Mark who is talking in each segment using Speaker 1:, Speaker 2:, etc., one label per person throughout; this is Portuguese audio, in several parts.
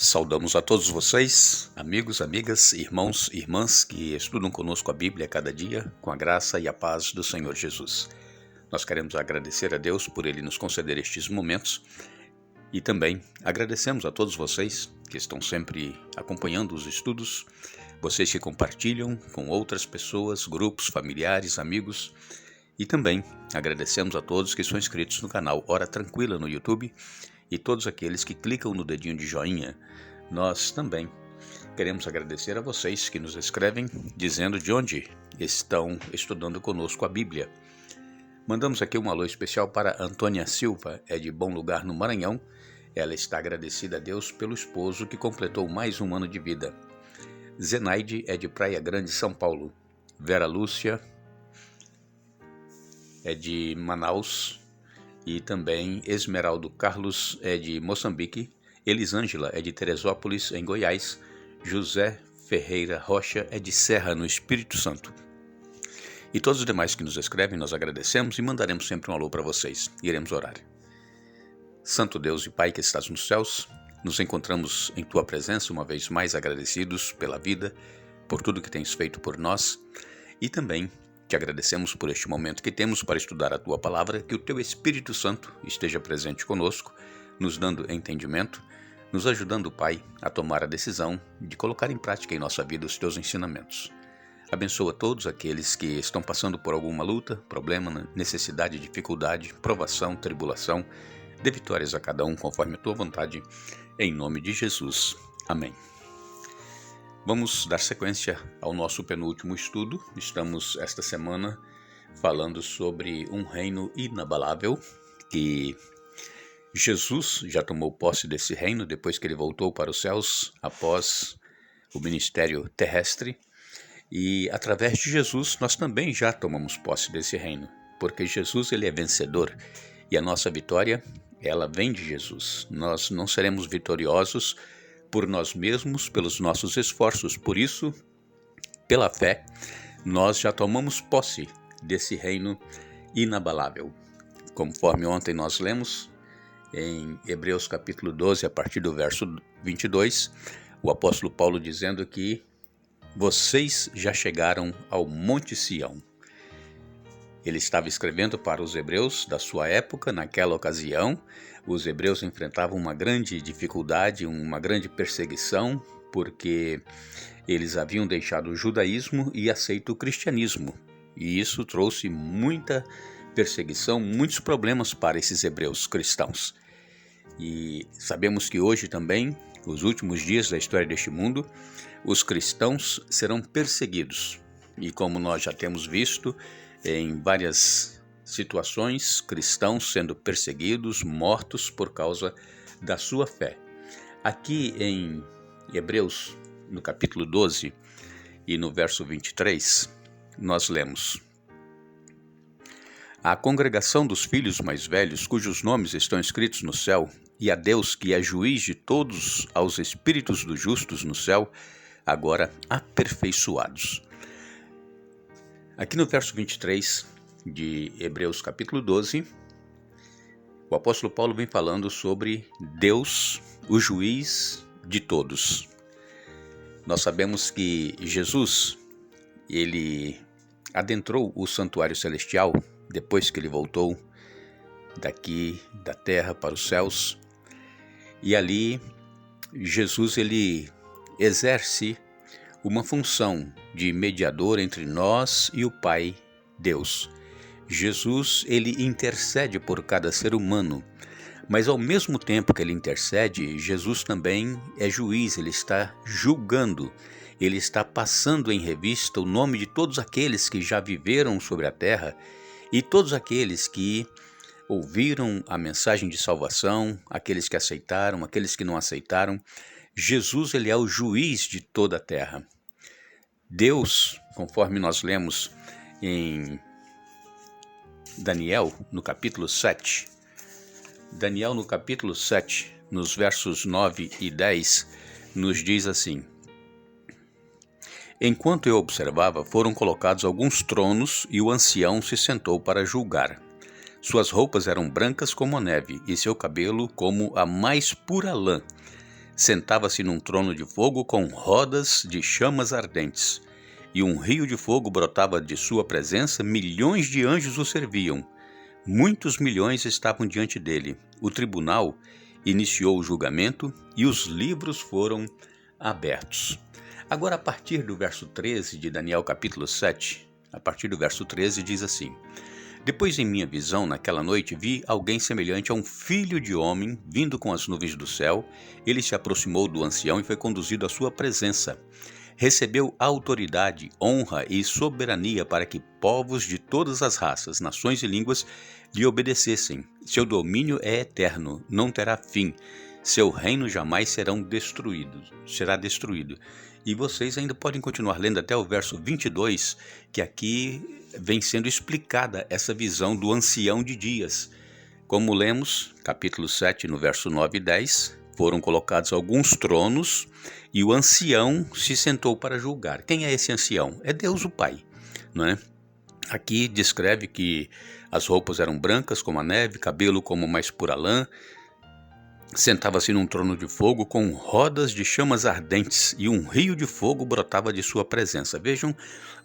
Speaker 1: Saudamos a todos vocês, amigos, amigas, irmãos e irmãs que estudam conosco a Bíblia a cada dia, com a graça e a paz do Senhor Jesus. Nós queremos agradecer a Deus por Ele nos conceder estes momentos e também agradecemos a todos vocês que estão sempre acompanhando os estudos, vocês que compartilham com outras pessoas, grupos, familiares, amigos, e também agradecemos a todos que são inscritos no canal Hora Tranquila no YouTube e todos aqueles que clicam no dedinho de joinha. Nós também queremos agradecer a vocês que nos escrevem dizendo de onde estão estudando conosco a Bíblia. Mandamos aqui um alô especial para Antônia Silva, é de Bom Lugar no Maranhão. Ela está agradecida a Deus pelo esposo que completou mais um ano de vida. Zenaide é de Praia Grande, São Paulo. Vera Lúcia é de Manaus. E também Esmeraldo Carlos é de Moçambique. Elisângela é de Teresópolis, em Goiás. José Ferreira Rocha é de Serra, no Espírito Santo. E todos os demais que nos escrevem, nós agradecemos e mandaremos sempre um alô para vocês. Iremos orar. Santo Deus e Pai que estás nos céus, nos encontramos em Tua presença uma vez mais agradecidos pela vida, por tudo que tens feito por nós e também te agradecemos por este momento que temos para estudar a Tua Palavra, que o Teu Espírito Santo esteja presente conosco, nos dando entendimento, nos ajudando, Pai, a tomar a decisão de colocar em prática em nossa vida os Teus ensinamentos. Abençoa todos aqueles que estão passando por alguma luta, problema, necessidade, dificuldade, provação, tribulação. Dê vitórias a cada um conforme a Tua vontade, em nome de Jesus. Amém. Vamos dar sequência ao nosso penúltimo estudo. Estamos esta semana falando sobre um reino inabalável, que Jesus já tomou posse desse reino depois que ele voltou para os céus após o ministério terrestre. E através de Jesus nós também já tomamos posse desse reino, porque Jesus ele é vencedor e a nossa vitória ela vem de Jesus. Nós não seremos vitoriosos por nós mesmos, pelos nossos esforços. Por isso, pela fé, nós já tomamos posse desse reino inabalável. Conforme ontem nós lemos em Hebreus capítulo 12, a partir do verso 22, o apóstolo Paulo dizendo que vocês já chegaram ao Monte Sião. Ele estava escrevendo para os hebreus da sua época. Naquela ocasião, os hebreus enfrentavam uma grande dificuldade, uma grande perseguição, porque eles haviam deixado o judaísmo e aceito o cristianismo. E isso trouxe muita perseguição, muitos problemas para esses hebreus cristãos. E sabemos que hoje também, os últimos dias da história deste mundo, os cristãos serão perseguidos. E como nós já temos visto, em várias situações, cristãos sendo perseguidos, mortos por causa da sua fé. Aqui em Hebreus, no capítulo 12 e no verso 23, nós lemos: A congregação dos filhos mais velhos, cujos nomes estão escritos no céu, e a Deus que é juiz de todos, aos espíritos dos justos no céu, agora aperfeiçoados. Aqui no verso 23 de Hebreus capítulo 12, o apóstolo Paulo vem falando sobre Deus, o juiz de todos. Nós sabemos que Jesus, ele adentrou o santuário celestial depois que ele voltou daqui da terra para os céus. E ali Jesus ele exerce uma função de mediador entre nós e o Pai Deus. Jesus, ele intercede por cada ser humano, mas ao mesmo tempo que ele intercede, Jesus também é juiz, ele está julgando, ele está passando em revista o nome de todos aqueles que já viveram sobre a terra e todos aqueles que ouviram a mensagem de salvação, aqueles que aceitaram, aqueles que não aceitaram. Jesus ele é o juiz de toda a terra. Deus, conforme nós lemos em Daniel, no capítulo 7, Daniel no capítulo 7, nos versos 9 e 10, nos diz assim: Enquanto eu observava, foram colocados alguns tronos e o ancião se sentou para julgar. Suas roupas eram brancas como a neve e seu cabelo como a mais pura lã. Sentava-se num trono de fogo com rodas de chamas ardentes, e um rio de fogo brotava de sua presença. Milhões de anjos o serviam. Muitos milhões estavam diante dele. O tribunal iniciou o julgamento e os livros foram abertos. Agora, a partir do verso 13 de Daniel capítulo 7, a partir do verso 13 diz assim: Depois em minha visão, naquela noite, vi alguém semelhante a um filho de homem vindo com as nuvens do céu. Ele se aproximou do ancião e foi conduzido à sua presença. Recebeu autoridade, honra e soberania para que povos de todas as raças, nações e línguas lhe obedecessem. Seu domínio é eterno, não terá fim. Seu reino jamais será destruído. E vocês ainda podem continuar lendo até o verso 22, que aqui vem sendo explicada essa visão do ancião de dias. Como lemos, capítulo 7, no verso 9 e 10, foram colocados alguns tronos e o ancião se sentou para julgar. Quem é esse ancião? É Deus o Pai, não é? Aqui descreve que as roupas eram brancas como a neve, cabelo como mais pura lã. Sentava-se num trono de fogo com rodas de chamas ardentes e um rio de fogo brotava de sua presença. Vejam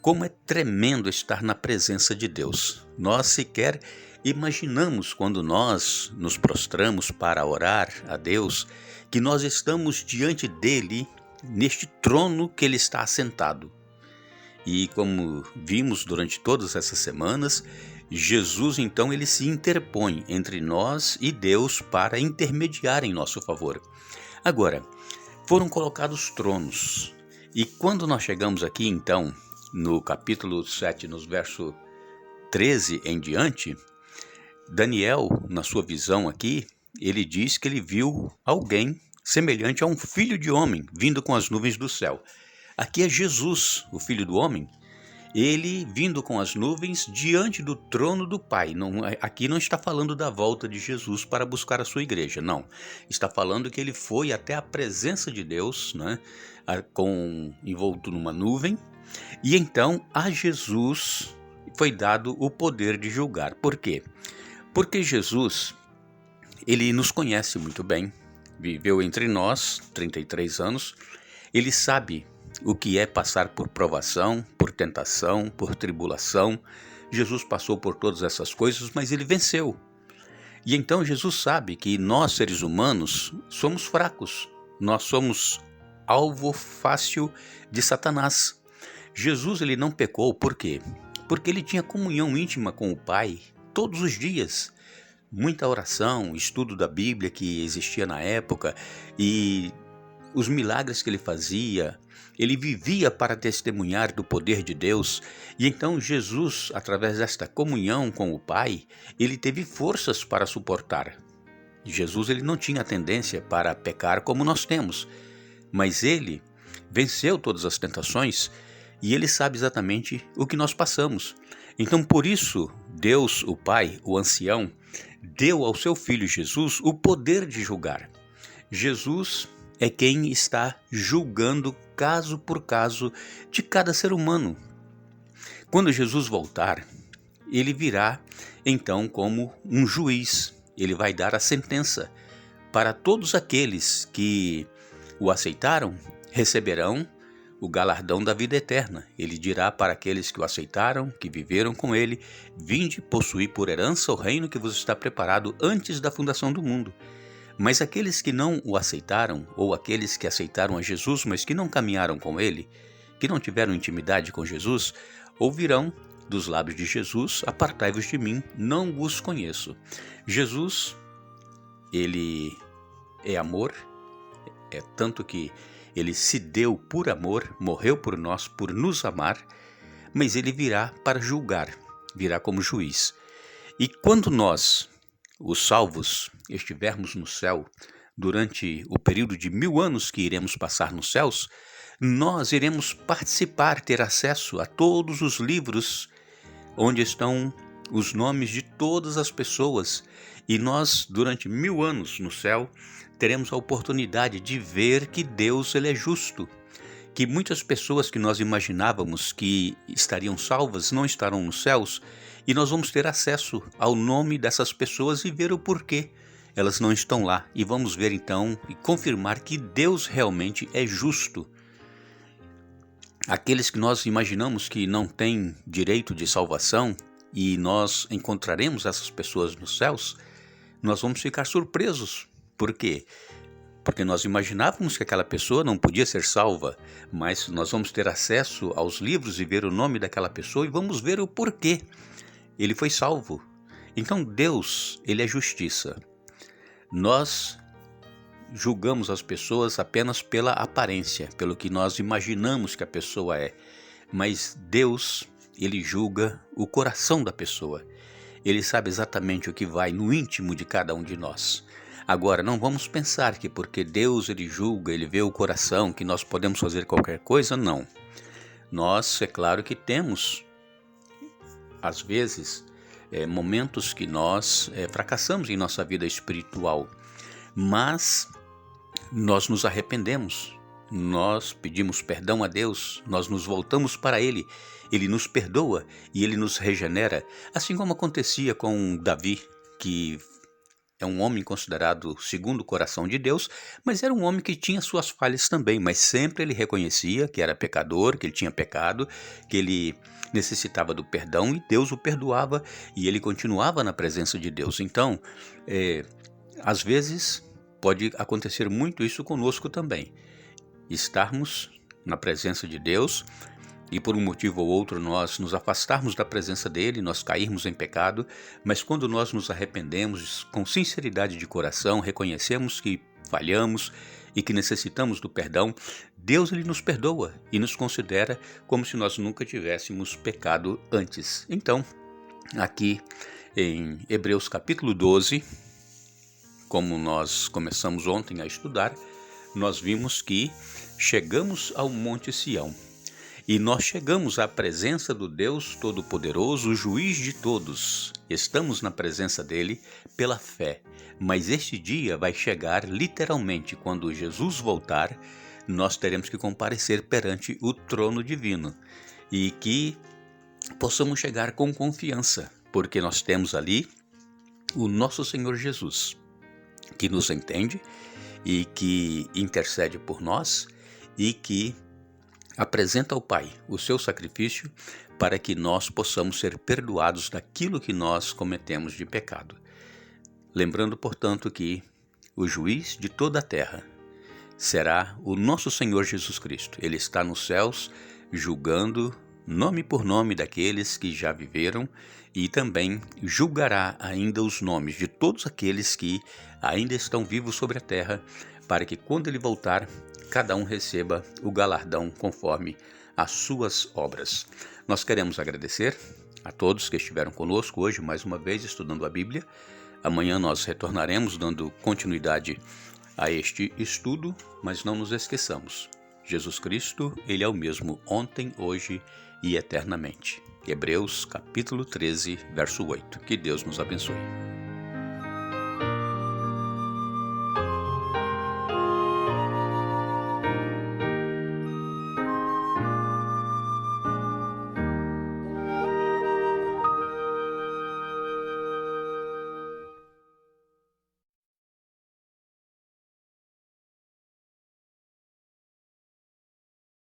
Speaker 1: como é tremendo estar na presença de Deus. Nós sequer imaginamos, quando nós nos prostramos para orar a Deus, que nós estamos diante dele, neste trono que ele está assentado. E como vimos durante todas essas semanas, Jesus, então, ele se interpõe entre nós e Deus para intermediar em nosso favor. Agora, foram colocados tronos. E quando nós chegamos aqui, então, no capítulo 7, nos versos 13 em diante, Daniel, na sua visão aqui, ele diz que ele viu alguém semelhante a um filho de homem vindo com as nuvens do céu. Aqui é Jesus, o Filho do Homem, ele vindo com as nuvens diante do trono do Pai. Aqui não está falando da volta de Jesus para buscar a sua igreja, não. Está falando que ele foi até a presença de Deus, né, envolto numa nuvem, e então a Jesus foi dado o poder de julgar. Por quê? Porque Jesus, ele nos conhece muito bem, viveu entre nós 33 anos, ele sabe o que é passar por provação, por tentação, por tribulação. Jesus passou por todas essas coisas, mas ele venceu. E então Jesus sabe que nós, seres humanos, somos fracos. Nós somos alvo fácil de Satanás. Jesus, ele não pecou, por quê? Porque ele tinha comunhão íntima com o Pai todos os dias. Muita oração, estudo da Bíblia que existia na época e os milagres que ele fazia. Ele vivia para testemunhar do poder de Deus, e então Jesus, através desta comunhão com o Pai, ele teve forças para suportar. Jesus, ele não tinha tendência para pecar como nós temos, mas ele venceu todas as tentações e ele sabe exatamente o que nós passamos. Então, por isso, Deus, o Pai, o ancião, deu ao seu Filho Jesus o poder de julgar. Jesus é quem está julgando caso por caso de cada ser humano. Quando Jesus voltar, ele virá então como um juiz. Ele vai dar a sentença para todos aqueles que o aceitaram, receberão o galardão da vida eterna. Ele dirá para aqueles que o aceitaram, que viveram com ele: vinde possuir por herança o reino que vos está preparado antes da fundação do mundo. Mas aqueles que não o aceitaram, ou aqueles que aceitaram a Jesus, mas que não caminharam com ele, que não tiveram intimidade com Jesus, ouvirão dos lábios de Jesus: apartai-vos de mim, não vos conheço. Jesus, ele é amor, é tanto que ele se deu por amor, morreu por nós, por nos amar, mas ele virá para julgar, virá como juiz. E quando nós, os salvos, estivermos no céu, durante o período de 1000 anos que iremos passar nos céus, nós iremos participar, ter acesso a todos os livros onde estão os nomes de todas as pessoas. E nós, durante 1000 anos no céu, teremos a oportunidade de ver que Deus, ele é justo, que muitas pessoas que nós imaginávamos que estariam salvas não estarão nos céus, e nós vamos ter acesso ao nome dessas pessoas e ver o porquê elas não estão lá. E vamos ver então e confirmar que Deus realmente é justo. Aqueles que nós imaginamos que não têm direito de salvação e nós encontraremos essas pessoas nos céus, nós vamos ficar surpresos. Por quê? Porque nós imaginávamos que aquela pessoa não podia ser salva, mas nós vamos ter acesso aos livros e ver o nome daquela pessoa e vamos ver o porquê ele foi salvo. Então Deus, ele é justiça. Nós julgamos as pessoas apenas pela aparência, pelo que nós imaginamos que a pessoa é. Mas Deus, ele julga o coração da pessoa. Ele sabe exatamente o que vai no íntimo de cada um de nós. Agora, não vamos pensar que porque Deus ele julga, ele vê o coração, que nós podemos fazer qualquer coisa, não. Nós, é claro que temos, às vezes, momentos que nós fracassamos em nossa vida espiritual, mas nós nos arrependemos, nós pedimos perdão a Deus, nós nos voltamos para Ele, Ele nos perdoa e Ele nos regenera, assim como acontecia com Davi, que é um homem considerado segundo o coração de Deus, mas era um homem que tinha suas falhas também, mas sempre ele reconhecia que era pecador, que ele tinha pecado, que ele necessitava do perdão e Deus o perdoava e ele continuava na presença de Deus. Então, às vezes pode acontecer muito isso conosco também, estarmos na presença de Deus e por um motivo ou outro nós nos afastarmos da presença dele, nós cairmos em pecado, mas quando nós nos arrependemos com sinceridade de coração, reconhecemos que falhamos e que necessitamos do perdão, Deus ele nos perdoa e nos considera como se nós nunca tivéssemos pecado antes. Então, aqui em Hebreus capítulo 12, como nós começamos ontem a estudar, nós vimos que chegamos ao Monte Sião. E nós chegamos à presença do Deus Todo-Poderoso, o juiz de todos. Estamos na presença dele pela fé. Mas este dia vai chegar literalmente quando Jesus voltar, nós teremos que comparecer perante o trono divino. E que possamos chegar com confiança, porque nós temos ali o nosso Senhor Jesus, que nos entende e que intercede por nós e que apresenta ao Pai o seu sacrifício para que nós possamos ser perdoados daquilo que nós cometemos de pecado. Lembrando, portanto, que o juiz de toda a terra será o nosso Senhor Jesus Cristo. Ele está nos céus julgando nome por nome daqueles que já viveram e também julgará ainda os nomes de todos aqueles que ainda estão vivos sobre a terra, para que quando ele voltar, cada um receba o galardão conforme as suas obras. Nós queremos agradecer a todos que estiveram conosco hoje, mais uma vez, estudando a Bíblia. Amanhã nós retornaremos dando continuidade a este estudo, mas não nos esqueçamos. Jesus Cristo, ele é o mesmo ontem, hoje e eternamente. Hebreus capítulo 13, verso 8. Que Deus nos abençoe.